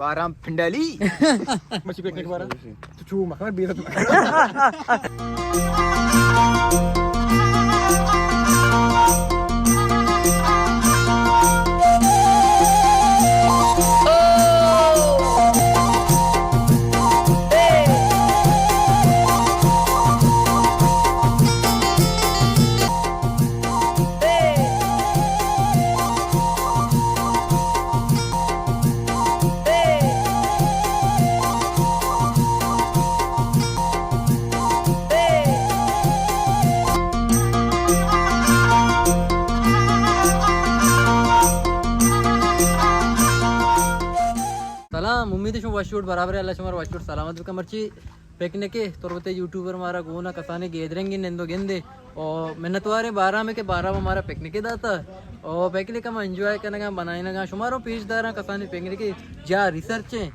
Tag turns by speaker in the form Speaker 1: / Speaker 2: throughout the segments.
Speaker 1: Baram Pindali. Masih piknik barang. Tu cuma kan biasa tu.
Speaker 2: सलाम उम्मीद है watch shoot बराबर है अल्लाह शुमार वाच शूट सलामत का मर्ची पेकने के तोरबते यूट्यूबर हमारा गोना कसाने गेदरेंगे नंदो गेंदे और मेहनतवारे 12 में के 12 हमारा पिकनिक दाता और पिकनिक हम एंजॉय करने बनाए ना शुमारो पेशदार कसाने पिकनिक के जा रिसर्च है।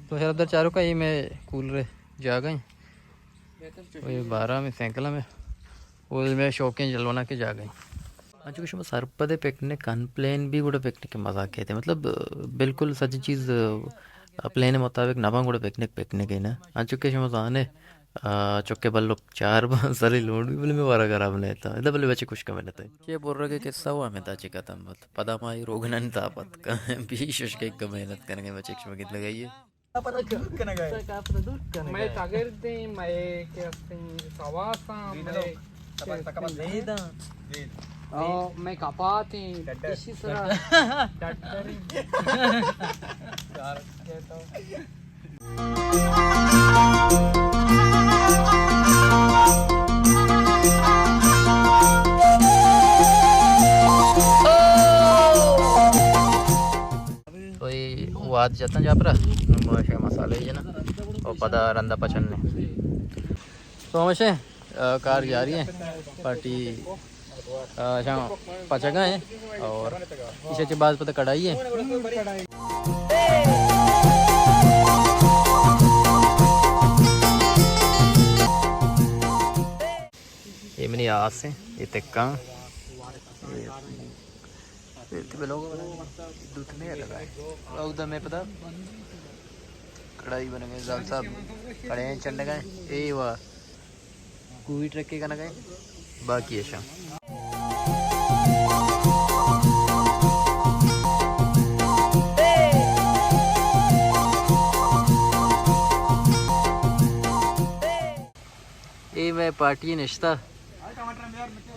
Speaker 2: तो यार उधर चारों का ये मैं कूलर जा गई और ये 12 में सैंकला में वो मैं शौकीन जलवाना के जा गई आज कुछ सरपदे पिकनिक अनप्लेन भी गुड़े पिकनिक के मजाक कहते मतलब बिल्कुल सच चीज़ प्लेन मुताबिक नवा गुड़े पिकनिक पिकनिक है ना आज चुके मजाने चुके बल्लो 4 सारी लोड भी बोले मैं वारा खराब नहीं था इधर बोले बच्चे कुछ कम नहीं ये बोल रहा कि किस्सा हुआ मैं ताची का तम पदा माई रोगनन तापत का बीश के मेहनत करेंगे बच्चे कित लगाइए
Speaker 3: मैं tagerdi मैं के sawasa मैं kapati isi sara dattari
Speaker 2: वो आज जाता जा पर मसाले ही है ना और पता रंदा पचन्ने तो हमेशा कार जा रही है पार्टी पचगा है और इसे बाद पता कढ़ाई है ये मेरी आस है ये तिक्का दूध में लगा है उधर में पता कढ़ाई बन गए जाल साहब खड़े हैं चढ़ने गए ए वाह कोई ट्रक का ना गए बाकी है शाम ये मैं पार्टी निश्ता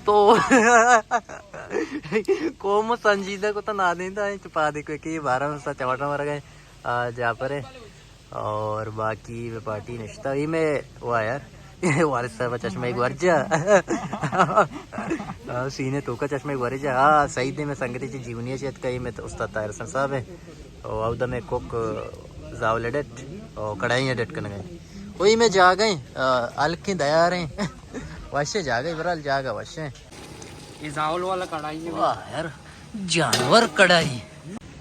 Speaker 2: तो कोम संजीदा को तो ना देता है छुपा दे क्योंकि 12 में टमाटर मर गए जा पर है और बाकी में पार्टी निश्ता ही में हुआ यार वारिस साहब चश्मा एक बार जा सीने तो का चश्मा एक बार जा हाँ सही दे में संगति ची जीवनी चेत कही में तो उस्ताद ताहिर हसन साहब है और उधर में कुक जावल एडिट और कढ़ाई एडिट करने गए वही में जा गए अलग दया रहे वैसे जा गए बराल जागा वैसे
Speaker 3: ये जावल वाला कढ़ाई है
Speaker 2: वाह यार जानवर कढ़ाई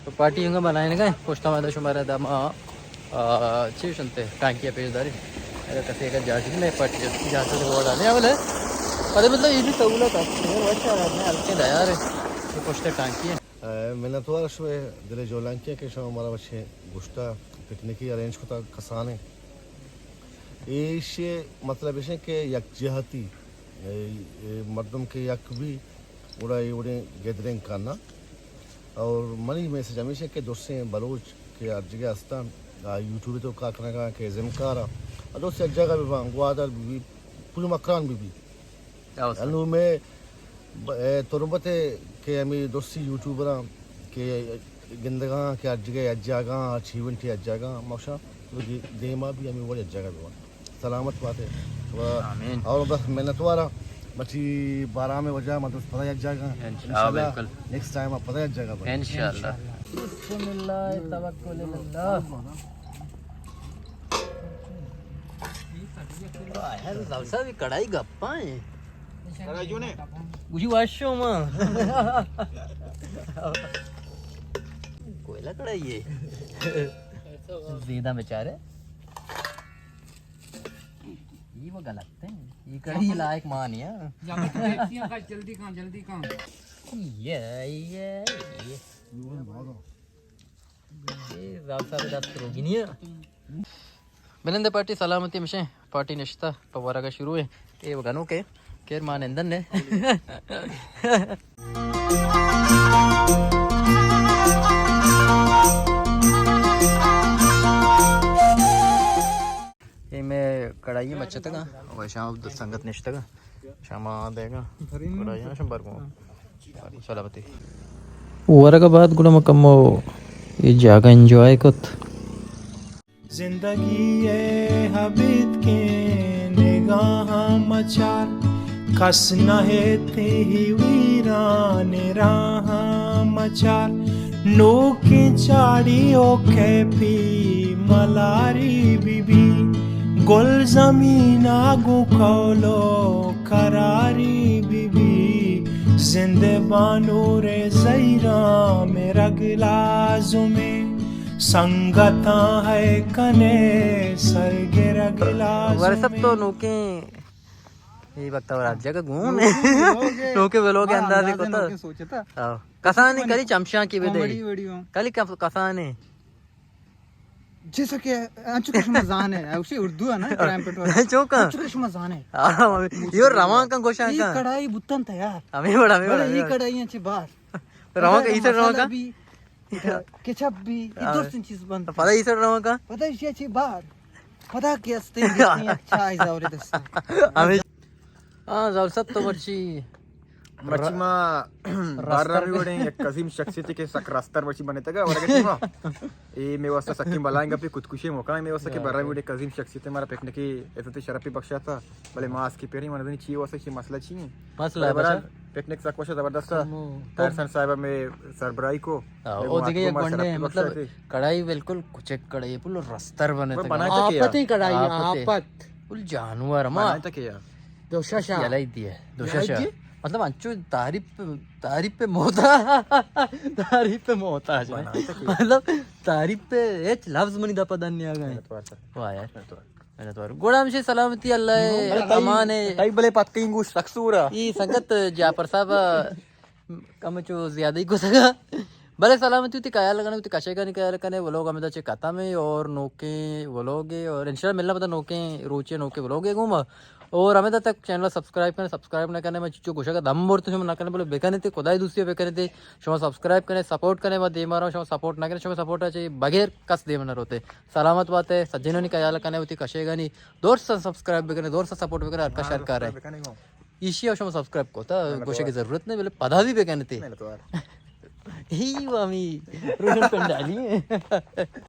Speaker 2: तो पार्टी होंगे बनाए गए पोस्टा मादा शुमारा दम अच्छी सुनते टांकिया पेशदारी अरे कसे का जाती मैं पार्टी जाते थे वो डालने वाले अरे मतलब ये भी सहूलत है वैसे हल्के दया रहे तो पोस्टे टांकी है
Speaker 4: मैंने तो शो दिले जोलांकिया के शो हमारा बच्चे गुस्टा पिकनिक अरेंज होता कसाने ये मतलब ऐसे कि यकजहती मर्दम के यक भी उड़ा उड़े गैदरिंग करना और मनी मैसेज हमेशा के दोस्तें बलोच के अर्जगे आस्तान यूट्यूब तो का करने का के जिमकारा और दोस्त एक जगह भी वहाँ गुआदर भी पूरी मकरान भी अनु में तुरबते के हमें दोस्ती यूट्यूबर के गिंदगा के अर्जगे अज्जागा अचीवमेंट अज्जागा मौशा देमा भी हमें वो अज्जागा भी सलामत बात है और बस मेहनत वाला बची 12 में वजह मतलब पता लग जाएगा
Speaker 2: इंशाल्लाह, बिल्कुल।
Speaker 4: नेक्स्ट टाइम आप पता लग जाएगा भाई।
Speaker 2: इंशाल्लाह। बिस्मिल्लाह तवक्कुल अल्लाह। है जालसा भी कढ़ाई गप्पा है उसी वाशो में कोयला कढ़ाई है ज़ीदा बेचारे ये वो गलत है, ये कढ़ाई लायक मान है।
Speaker 3: जल्दी कहाँ
Speaker 2: ये जालसा भी दस्त रोगी नहीं है। बिलंदे पार्टी सलामती मिशे पार्टी नश्ता पवारा का शुरू है ये वगानो के केर मान इंदन ने ये मैं कढ़ाई में अच्छा तक और शाम संगत निश्ता का शाम देगा कढ़ाई ना शंबर को सलामती वरा का बाद गुना मकम्मो ये जागा एंजॉय कुत
Speaker 5: जिंदगी ये हबीत के निगाह मचार कस नहे ते ही वीरान राह मचार नो के चाड़ी ओखे पी मलारी बीबी गुल जमीन आगू कौलो करारी बीबी जिंदे बानो रे जैरा मेरा गिलाजों में संगता है कने सरगेरा गिलास
Speaker 2: वाले सब तो नोके ये वक्त और राज्य का गुण नोके वेलोगे अंदाजे को तो
Speaker 1: सोचे था
Speaker 2: आओ कसाने कली चमचा की बेदे
Speaker 1: वीडियो
Speaker 2: कली कसाने
Speaker 1: जैसा कि अंचुकश मजान है उसी उर्दू है ना क्राइम पेट्रोल
Speaker 2: चौका
Speaker 1: अंचुकश मजान है
Speaker 2: यो रवा का गोशा
Speaker 1: ये
Speaker 2: का
Speaker 1: कढ़ाई बुत्तन था यार
Speaker 2: हमें बड़ा
Speaker 1: ये कढ़ाई अच्छी बात
Speaker 2: रवा का इसे रवा का
Speaker 1: केचप भी इधर से चीज बनता
Speaker 2: पता इसे रवा का
Speaker 1: पता है अच्छी बात पता क्या स्टे अच्छा है जावरे दस्ता
Speaker 2: हमें हां जाल सब तो मर्ची
Speaker 1: मच्छीमा बाररावी वडे एक कसीम शख्सियत के सक रास्तर मच्छी बनते का और टीमा ए मैं वसा सकी बलाएंगे पे कुछ कुछ मौका मैं वसा के बाररावी वडे कसीम शख्सियत हमारा पेटने की ऐसे तो शराबी बख्शा था भले मास की पेरी मनदनी ची वसा की मसला ची
Speaker 2: मसला बड़ा
Speaker 1: पिकनिक सा कोशा जबरदस्त तारसन साहिब में सरबराई को
Speaker 2: ओ जगह एक बंडे मतलब कढ़ाई बिल्कुल कुछ कढ़ाई पुल रस्तर बने थे
Speaker 1: आपत ही कढ़ाई
Speaker 2: आपत पुल जानवर मा
Speaker 1: तक यार
Speaker 2: दोशाशा यलाई दिए दोशाशा मतलब अंचो तारीफ पे मोता मतलब तारीफ पे एक लफ्ज मनी दा पता नहीं आ गए वाह यार मैंने तो गोड़ाम से सलामती अल्लाह अमान है
Speaker 1: ताई भले पत्ती गुश सक्सूरा
Speaker 2: ये संगत जापर साहब कम चो ज्यादा ही को सगा भले सलामती उती काया लगाने उती कशेगा नहीं काया लगाने वो लोग हमें तो कथा में और नोके वो लोगे और इंशाल्लाह मिलना पता नोके रोचे नोके वो लोगे घूम और हमें तक चैनल सब्सक्राइब न करने में जो कुछ का दम बोलते ना करने बोले बेकने थे खुदाई दूसरी बेकने थे शो सब्सक्राइब करें सपोर्ट करें मैं दे मारा हूँ सपोर्ट ना करें शो सपोर्ट चाहिए बगैर कस दे मना रोते सलामत बात है सज्जनों ने कया करने होती कशेगा नहीं दौर से सब्सक्राइब भी करें दौर से सपोर्ट भी करें हर का शेयर कर रहे हैं इसी और शो सब्सक्राइब को था गोशे की जरूरत नहीं बोले पता भी बेकने थे ही वो हमें रोशन डाली